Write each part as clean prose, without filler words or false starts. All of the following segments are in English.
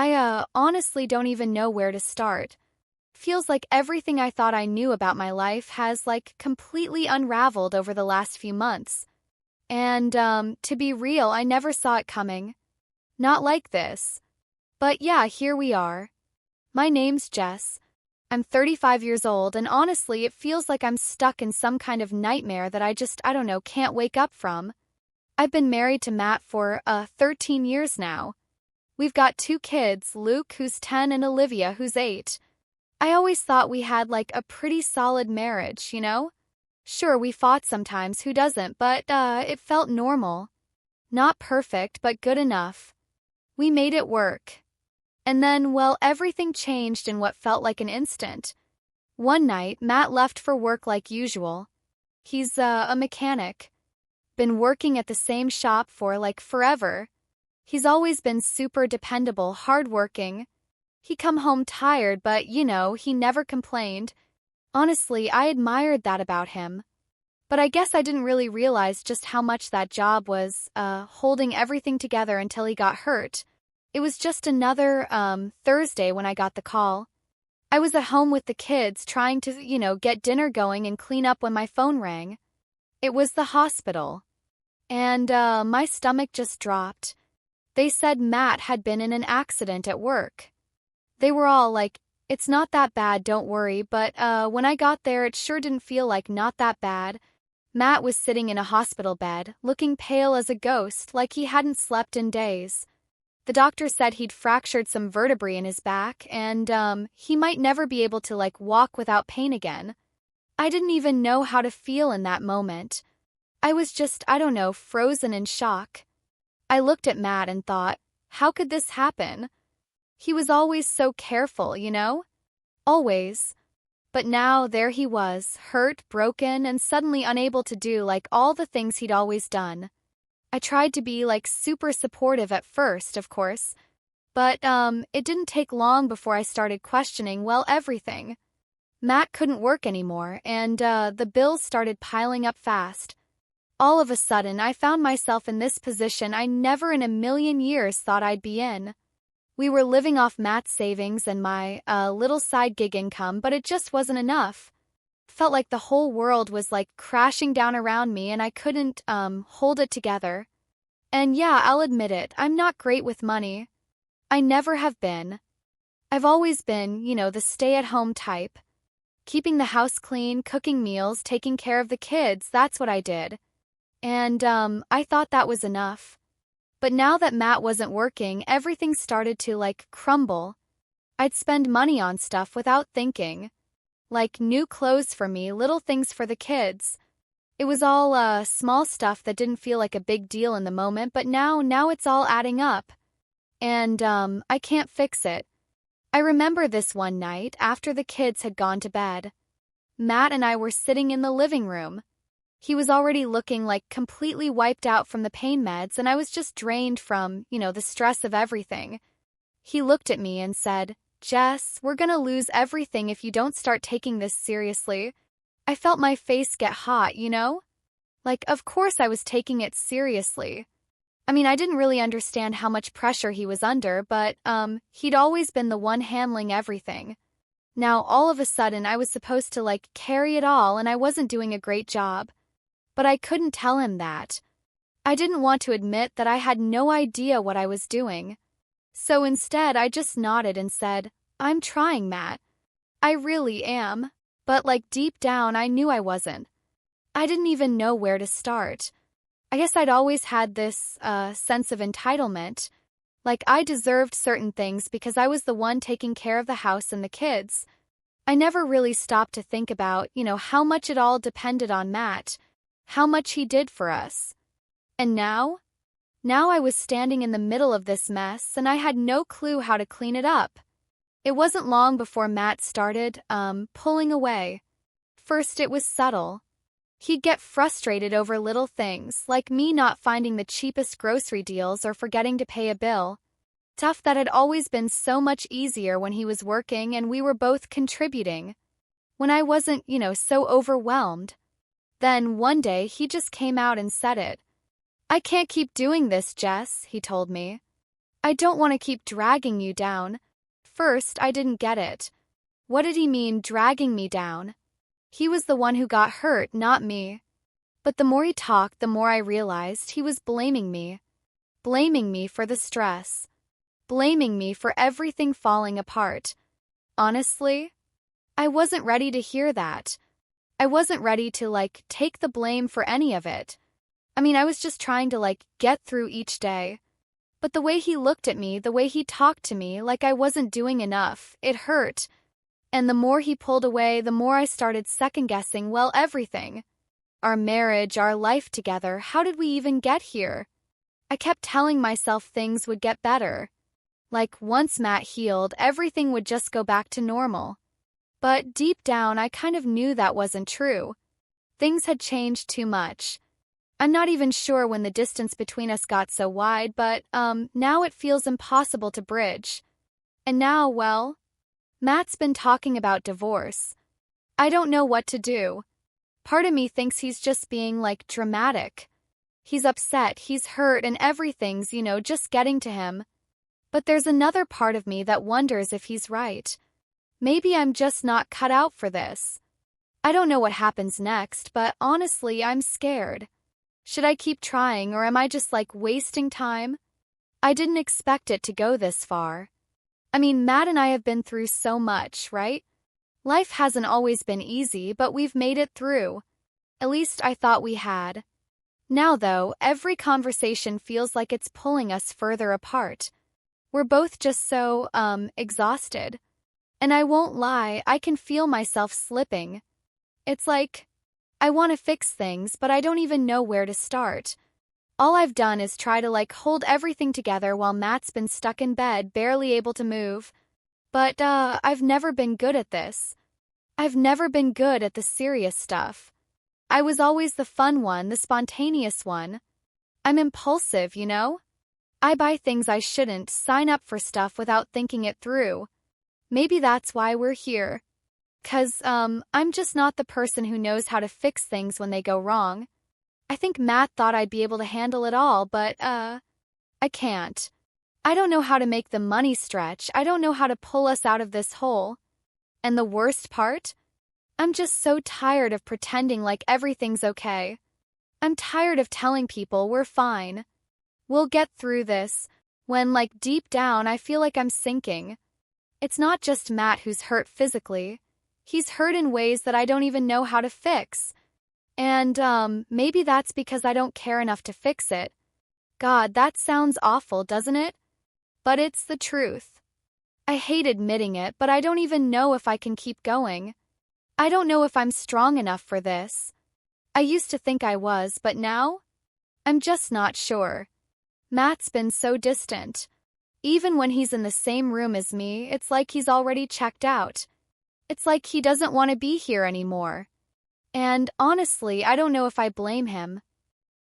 I honestly don't even know where to start. Feels like everything I thought I knew about my life has completely unraveled over the last few months. And to be real, I never saw it coming. Not like this. But yeah, here we are. My name's Jess. I'm 35 years old, and honestly, it feels like I'm stuck in some kind of nightmare that I don't know, can't wake up from. I've been married to Matt for 13 years now. We've got two kids, Luke, who's 10, and Olivia, who's 8. I always thought we had a pretty solid marriage, you know? Sure, we fought sometimes, who doesn't, but it felt normal. Not perfect, but good enough. We made it work. And then, well, everything changed in what felt like an instant. One night, Matt left for work like usual. He's a mechanic. Been working at the same shop for forever. He's always been super dependable, hardworking. He come home tired, but he never complained. Honestly, I admired that about him. But I guess I didn't really realize just how much that job was holding everything together until he got hurt. It was just another Thursday when I got the call. I was at home with the kids trying to, get dinner going and clean up when my phone rang. It was the hospital. And my stomach just dropped. They said Matt had been in an accident at work. They were all like, "It's not that bad, don't worry," but when I got there, it sure didn't feel like not that bad. Matt was sitting in a hospital bed, looking pale as a ghost, like he hadn't slept in days. The doctor said he'd fractured some vertebrae in his back, and he might never be able to walk without pain again. I didn't even know how to feel in that moment. I was just, I don't know, frozen in shock. I looked at Matt and thought, how could this happen? He was always so careful, you know? Always. But now there he was, hurt, broken, and suddenly unable to do all the things he'd always done. I tried to be super supportive at first, of course. But it didn't take long before I started questioning, well, everything. Matt couldn't work anymore, and the bills started piling up fast. All of a sudden, I found myself in this position I never in a million years thought I'd be in. We were living off Matt's savings and my little side gig income, but it just wasn't enough. Felt like the whole world was crashing down around me and I couldn't hold it together. And yeah, I'll admit it, I'm not great with money. I never have been. I've always been, the stay-at-home type. Keeping the house clean, cooking meals, taking care of the kids, that's what I did. And I thought that was enough. But now that Matt wasn't working, everything started to crumble. I'd spend money on stuff without thinking. New clothes for me, little things for the kids. It was all small stuff that didn't feel like a big deal in the moment, but now it's all adding up. And I can't fix it. I remember this one night after the kids had gone to bed. Matt and I were sitting in the living room. He was already looking completely wiped out from the pain meds, and I was just drained from, the stress of everything. He looked at me and said, "Jess, we're gonna lose everything if you don't start taking this seriously." I felt my face get hot, you know? Of course I was taking it seriously. I mean, I didn't really understand how much pressure he was under, but, he'd always been the one handling everything. Now, all of a sudden, I was supposed to, carry it all, and I wasn't doing a great job. But I couldn't tell him that. I didn't want to admit that I had no idea what I was doing. So instead, I just nodded and said, "I'm trying, Matt. I really am." But deep down, I knew I wasn't. I didn't even know where to start. I guess I'd always had this sense of entitlement. I deserved certain things because I was the one taking care of the house and the kids. I never really stopped to think about, how much it all depended on Matt. How much he did for us. And now? Now I was standing in the middle of this mess, and I had no clue how to clean it up. It wasn't long before Matt started, pulling away. First it was subtle. He'd get frustrated over little things, like me not finding the cheapest grocery deals or forgetting to pay a bill. Stuff that had always been so much easier when he was working and we were both contributing. When I wasn't, so overwhelmed. Then, one day, he just came out and said it. "I can't keep doing this, Jess," he told me. I don't want to keep dragging you down. First, I didn't get it. What did he mean, dragging me down? He was the one who got hurt, not me. But the more he talked, the more I realized he was blaming me. Blaming me for the stress. Blaming me for everything falling apart. Honestly, I wasn't ready to hear that. I wasn't ready to, take the blame for any of it. I mean, I was just trying to, get through each day. But the way he looked at me, the way he talked to me, like I wasn't doing enough, it hurt. And the more he pulled away, the more I started second-guessing, well, everything. Our marriage, our life together, how did we even get here? I kept telling myself things would get better. Like, once Matt healed, everything would just go back to normal. But deep down, I kind of knew that wasn't true. Things had changed too much. I'm not even sure when the distance between us got so wide, but, now it feels impossible to bridge. And now, well, Matt's been talking about divorce. I don't know what to do. Part of me thinks he's just being, dramatic. He's upset, he's hurt, and everything's, just getting to him. But there's another part of me that wonders if he's right. Maybe I'm just not cut out for this. I don't know what happens next, but honestly, I'm scared. Should I keep trying, or am I just, wasting time? I didn't expect it to go this far. I mean, Matt and I have been through so much, right? Life hasn't always been easy, but we've made it through. At least I thought we had. Now, though, every conversation feels like it's pulling us further apart. We're both just so, exhausted. And I won't lie, I can feel myself slipping. It's like, I want to fix things, but I don't even know where to start. All I've done is try to, hold everything together while Matt's been stuck in bed, barely able to move. But, I've never been good at this. I've never been good at the serious stuff. I was always the fun one, the spontaneous one. I'm impulsive, you know? I buy things I shouldn't, sign up for stuff without thinking it through. Maybe that's why we're here. 'Cause, I'm just not the person who knows how to fix things when they go wrong. I think Matt thought I'd be able to handle it all, but, I can't. I don't know how to make the money stretch. I don't know how to pull us out of this hole. And the worst part? I'm just so tired of pretending like everything's okay. I'm tired of telling people we're fine. We'll get through this, when, deep down I feel like I'm sinking. It's not just Matt who's hurt physically. He's hurt in ways that I don't even know how to fix. And, maybe that's because I don't care enough to fix it. God, that sounds awful, doesn't it? But it's the truth. I hate admitting it, but I don't even know if I can keep going. I don't know if I'm strong enough for this. I used to think I was, but now? I'm just not sure. Matt's been so distant. Even when he's in the same room as me, it's like he's already checked out. It's like he doesn't want to be here anymore. And honestly, I don't know if I blame him.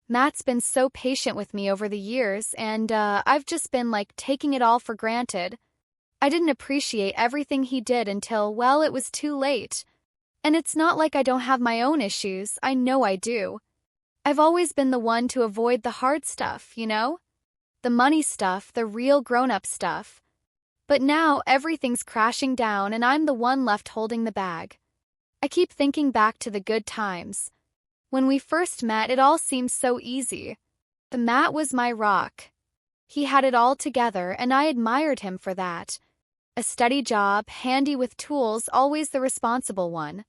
Matt's been so patient with me over the years, and I've just been, taking it all for granted. I didn't appreciate everything he did until, well, it was too late. And it's not like I don't have my own issues, I know I do. I've always been the one to avoid the hard stuff, you know? The money stuff, the real grown-up stuff. But now everything's crashing down and I'm the one left holding the bag. I keep thinking back to the good times. When we first met, it all seemed so easy. The Matt was my rock. He had it all together, and I admired him for that. A steady job, handy with tools, always the responsible one.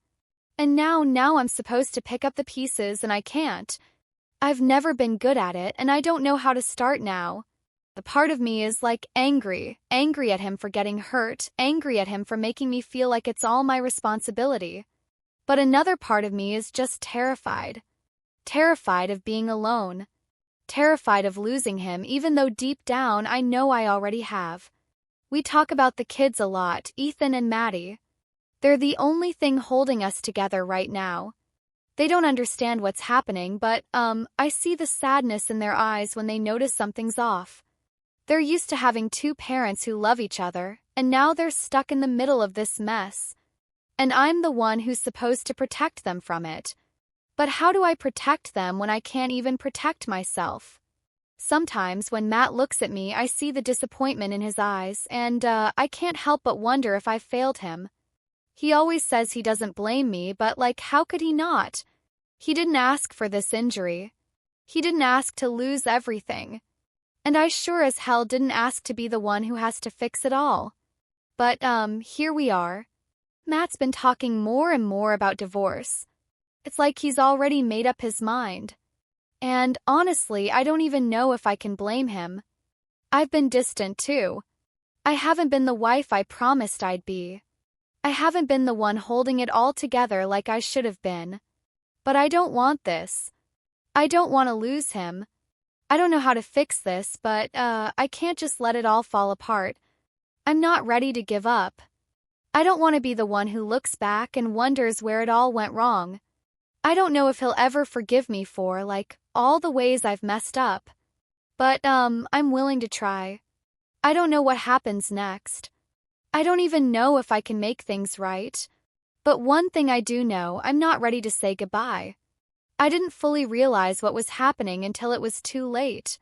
And now I'm supposed to pick up the pieces and I can't. I've never been good at it, and I don't know how to start now. A part of me is angry at him for getting hurt, angry at him for making me feel like it's all my responsibility. But another part of me is just terrified. Terrified of being alone. Terrified of losing him, even though deep down I know I already have. We talk about the kids a lot, Ethan and Maddie. They're the only thing holding us together right now. They don't understand what's happening, but, I see the sadness in their eyes when they notice something's off. They're used to having two parents who love each other, and now they're stuck in the middle of this mess. And I'm the one who's supposed to protect them from it. But how do I protect them when I can't even protect myself? Sometimes when Matt looks at me, I see the disappointment in his eyes, and I can't help but wonder if I've failed him. He always says he doesn't blame me, but how could he not? He didn't ask for this injury. He didn't ask to lose everything. And I sure as hell didn't ask to be the one who has to fix it all. But, here we are. Matt's been talking more and more about divorce. It's like he's already made up his mind. And honestly, I don't even know if I can blame him. I've been distant too. I haven't been the wife I promised I'd be. I haven't been the one holding it all together like I should have been. But I don't want this. I don't want to lose him. I don't know how to fix this, but I can't just let it all fall apart. I'm not ready to give up. I don't want to be the one who looks back and wonders where it all went wrong. I don't know if he'll ever forgive me for, all the ways I've messed up. But, I'm willing to try. I don't know what happens next. I don't even know if I can make things right. But one thing I do know, I'm not ready to say goodbye. I didn't fully realize what was happening until it was too late.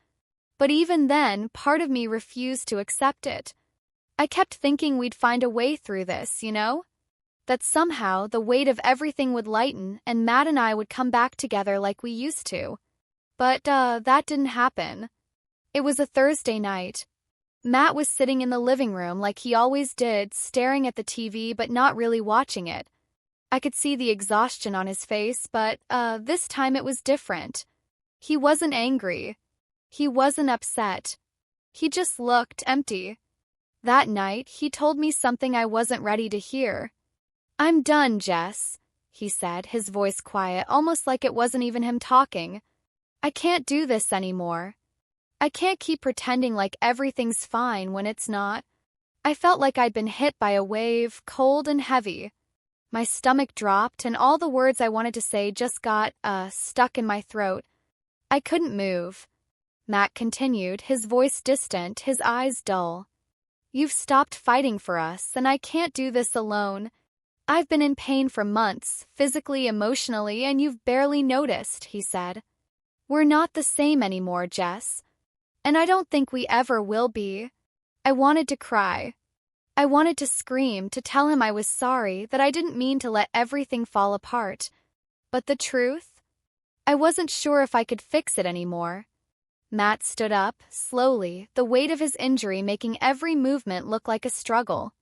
But even then, part of me refused to accept it. I kept thinking we'd find a way through this, That somehow the weight of everything would lighten and Matt and I would come back together like we used to. But, that didn't happen. It was a Thursday night. Matt was sitting in the living room like he always did, staring at the TV but not really watching it. I could see the exhaustion on his face, but, this time it was different. He wasn't angry. He wasn't upset. He just looked empty. That night, he told me something I wasn't ready to hear. "I'm done, Jess," he said, his voice quiet, almost like it wasn't even him talking. "I can't do this anymore. I can't keep pretending like everything's fine when it's not." I felt like I'd been hit by a wave, cold and heavy. My stomach dropped and all the words I wanted to say just got, stuck in my throat. I couldn't move. Matt continued, his voice distant, his eyes dull. "You've stopped fighting for us, and I can't do this alone. I've been in pain for months, physically, emotionally, and you've barely noticed," he said. "We're not the same anymore, Jess. And I don't think we ever will be." I wanted to cry. I wanted to scream, to tell him I was sorry, that I didn't mean to let everything fall apart. But the truth? I wasn't sure if I could fix it anymore. Matt stood up, slowly, the weight of his injury making every movement look like a struggle.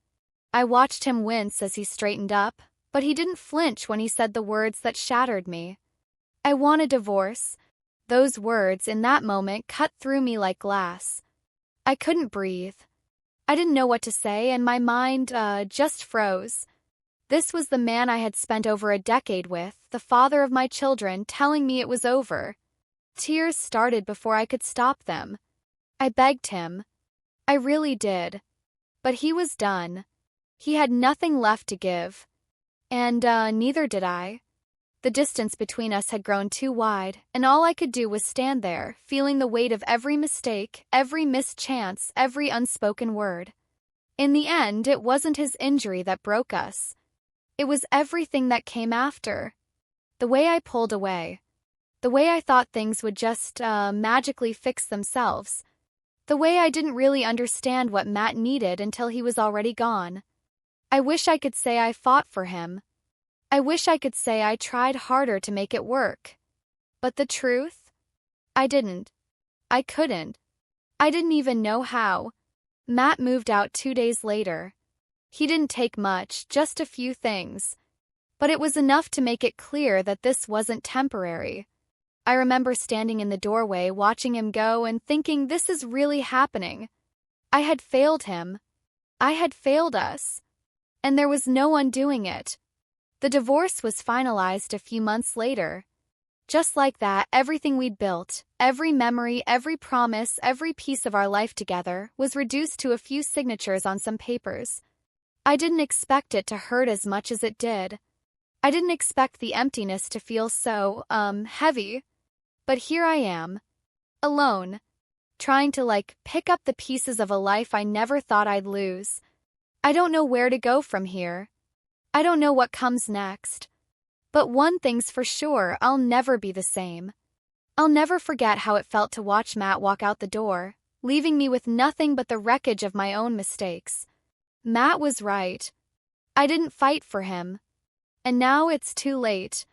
I watched him wince as he straightened up, but he didn't flinch when he said the words that shattered me. "I want a divorce." Those words, in that moment, cut through me like glass. I couldn't breathe. I didn't know what to say, and my mind, just froze. This was the man I had spent over a decade with, the father of my children, telling me it was over. Tears started before I could stop them. I begged him. I really did. But he was done. He had nothing left to give. And, neither did I. The distance between us had grown too wide, and all I could do was stand there, feeling the weight of every mistake, every missed chance, every unspoken word. In the end, it wasn't his injury that broke us. It was everything that came after. The way I pulled away. The way I thought things would just, magically fix themselves. The way I didn't really understand what Matt needed until he was already gone. I wish I could say I fought for him. I wish I could say I tried harder to make it work. But the truth? I didn't. I couldn't. I didn't even know how. Matt moved out 2 days later. He didn't take much, just a few things. But it was enough to make it clear that this wasn't temporary. I remember standing in the doorway watching him go and thinking, this is really happening. I had failed him. I had failed us. And there was no undoing it. The divorce was finalized a few months later. Just like that, everything we'd built, every memory, every promise, every piece of our life together, was reduced to a few signatures on some papers. I didn't expect it to hurt as much as it did. I didn't expect the emptiness to feel so, heavy. But here I am, alone, trying to, pick up the pieces of a life I never thought I'd lose. I don't know where to go from here. I don't know what comes next. But one thing's for sure, I'll never be the same. I'll never forget how it felt to watch Matt walk out the door, leaving me with nothing but the wreckage of my own mistakes. Matt was right. I didn't fight for him. And now it's too late.